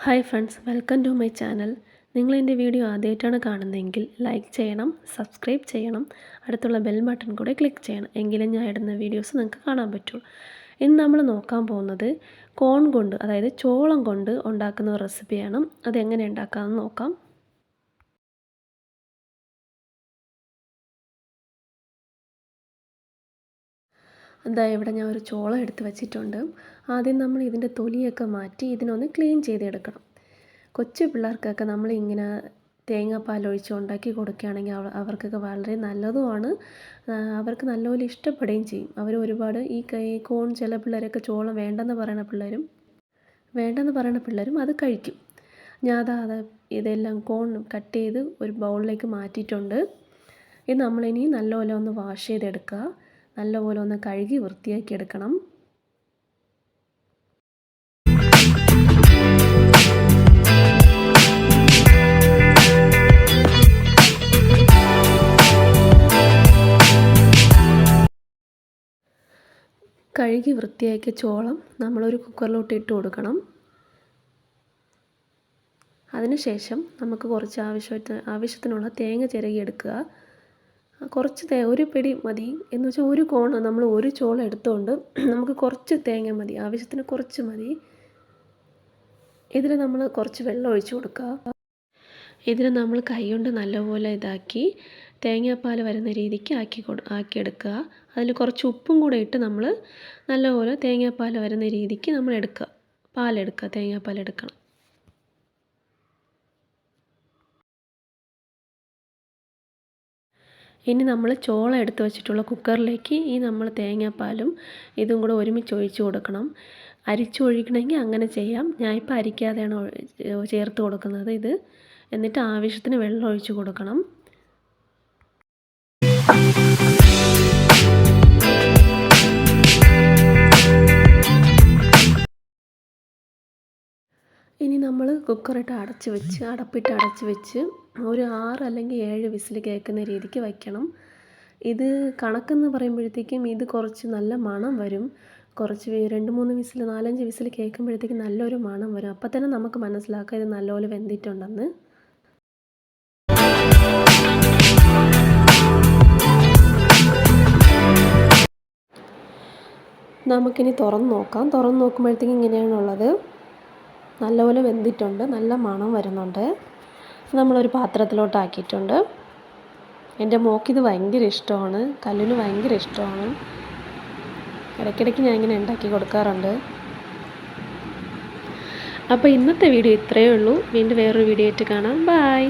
Hi friends, welcome to my channel. നിങ്ങൾ എൻ്റെ video ആദ്യമായിട്ടാണ് കാണുന്നതെങ്കിൽ ലൈക്ക് ചെയ്യണം, സബ്സ്ക്രൈബ് ചെയ്യണം, അടുത്തുള്ള ബെൽ ബട്ടൺ കൂടെ ക്ലിക്ക് ചെയ്യണം. എങ്കിലും ഞാൻ ഇടുന്ന വീഡിയോസ് നിങ്ങൾക്ക് കാണാൻ പറ്റുള്ളൂ. ഇന്ന് നമ്മൾ നോക്കാൻ പോകുന്നത് കോൺ കൊണ്ട്, അതായത് ചോളം കൊണ്ട് ഉണ്ടാക്കുന്ന ഒരു റെസിപ്പിയാണ്. അതെങ്ങനെ ഉണ്ടാക്കാമെന്ന് നോക്കാം. എന്താ ഇവിടെ ഞാൻ ഒരു ചോളം എടുത്ത് വെച്ചിട്ടുണ്ട്. ആദ്യം നമ്മൾ ഇതിൻ്റെ തൊലിയൊക്കെ മാറ്റി ഇതിനൊന്ന് ക്ലീൻ ചെയ്തെടുക്കണം. കൊച്ചു പിള്ളേർക്കൊക്കെ നമ്മളിങ്ങനെ തേങ്ങാപ്പാൽ ഒഴിച്ച് ഉണ്ടാക്കി കൊടുക്കുകയാണെങ്കിൽ അവർക്കൊക്കെ വളരെ നല്ലതുമാണ്. അവർക്ക് നല്ലപോലെ ഇഷ്ടപ്പെടുകയും ചെയ്യും. അവർ ഒരുപാട് ഈ കോൺ ചില പിള്ളേരൊക്കെ ചോളം വേണ്ടെന്ന് പറയുന്ന പിള്ളേരും അത് കഴിക്കും. ഞാൻ അത് ഇതെല്ലാം കോൺ കട്ട് ചെയ്ത് ഒരു ബൗളിലേക്ക് മാറ്റിയിട്ടുണ്ട്. ഇത് നമ്മളിനി നല്ലപോലെ ഒന്ന് വാഷ് ചെയ്തെടുക്കുക. നല്ലപോലെ ഒന്ന് കഴുകി വൃത്തിയാക്കി എടുക്കണം. കഴുകി വൃത്തിയാക്കിയ ചോളം നമ്മളൊരു കുക്കറിലോട്ട് ഇട്ട് കൊടുക്കണം. അതിനുശേഷം നമുക്ക് കുറച്ച് ആവശ്യത്തിനുള്ള തേങ്ങ ചിരകിയെടുക്കുക. ഒരു പിടി മതി. എന്ന് വെച്ചാൽ ഒരു കോൺ നമ്മൾ ഒരു ചോളം എടുത്തുകൊണ്ട് നമുക്ക് കുറച്ച് തേങ്ങ മതി, ആവശ്യത്തിന് കുറച്ച് മതി. ഇതിൽ നമ്മൾ കുറച്ച് വെള്ളം ഒഴിച്ച് കൊടുക്കുക. ഇതിന് നമ്മൾ കൈകൊണ്ട് നല്ലപോലെ ഇതാക്കി തേങ്ങാപ്പാൽ വരുന്ന രീതിക്ക് ആക്കിയെടുക്കുക. അതിൽ കുറച്ച് ഉപ്പും കൂടെ ഇട്ട് നമ്മൾ നല്ലപോലെ തേങ്ങാപ്പാൽ വരുന്ന രീതിക്ക് നമ്മൾ തേങ്ങാപ്പാൽ എടുക്കണം. ഇനി നമ്മൾ ചോളം എടുത്ത് വെച്ചിട്ടുള്ള കുക്കറിലേക്ക് ഈ നമ്മൾ തേങ്ങാപ്പാലും ഇതും കൂടെ ഒരുമിച്ച് ഒഴിച്ച് കൊടുക്കണം. അരിച്ചൊഴിക്കണമെങ്കിൽ അങ്ങനെ ചെയ്യാം. ഞാനിപ്പോൾ അരിക്കാതെയാണ് ചേർത്ത് കൊടുക്കുന്നത് ഇത്. എന്നിട്ട് ആവശ്യത്തിന് വെള്ളം ഒഴിച്ച് കൊടുക്കണം. ഇനി നമ്മൾ കുക്കറിട്ട് അടപ്പിട്ട് അടച്ച് വെച്ച് ഒരു 6 അല്ലെങ്കിൽ 7 വിസിൽ കേൾക്കുന്ന രീതിക്ക് വയ്ക്കണം. ഇത് കണക്കെന്ന് പറയുമ്പോഴത്തേക്കും ഇത് കുറച്ച് നല്ല മണം വരും. കുറച്ച് 2-3 വിസിൽ 4-5 വിസിൽ കേൾക്കുമ്പോഴത്തേക്കും നല്ലൊരു മണം വരും. അപ്പം തന്നെ നമുക്ക് മനസ്സിലാക്കാം ഇത് നല്ലപോലെ വെന്തിട്ടുണ്ടെന്ന്. നമുക്കിനി തുറന്ന് നോക്കുമ്പോഴത്തേക്കും ഇങ്ങനെയാണുള്ളത്. നല്ലപോലെ വെന്തിട്ടുണ്ട്, നല്ല മണം വരുന്നുണ്ട്. നമ്മളൊരു പാത്രത്തിലോട്ട് ആക്കിയിട്ടുണ്ട്. എൻ്റെ മോൾക്കിത് ഭയങ്കര ഇഷ്ടമാണ്, കല്ലിന് ഭയങ്കര ഇഷ്ടമാണ്. ഇടയ്ക്കിടയ്ക്ക് ഞാൻ ഇങ്ങനെ ഉണ്ടാക്കി കൊടുക്കാറുണ്ട്. അപ്പോൾ ഇന്നത്തെ വീഡിയോ ഇത്രയേ ഉള്ളൂ. വീണ്ടും വേറൊരു വീഡിയോ ആയിട്ട് കാണാം. ബൈ.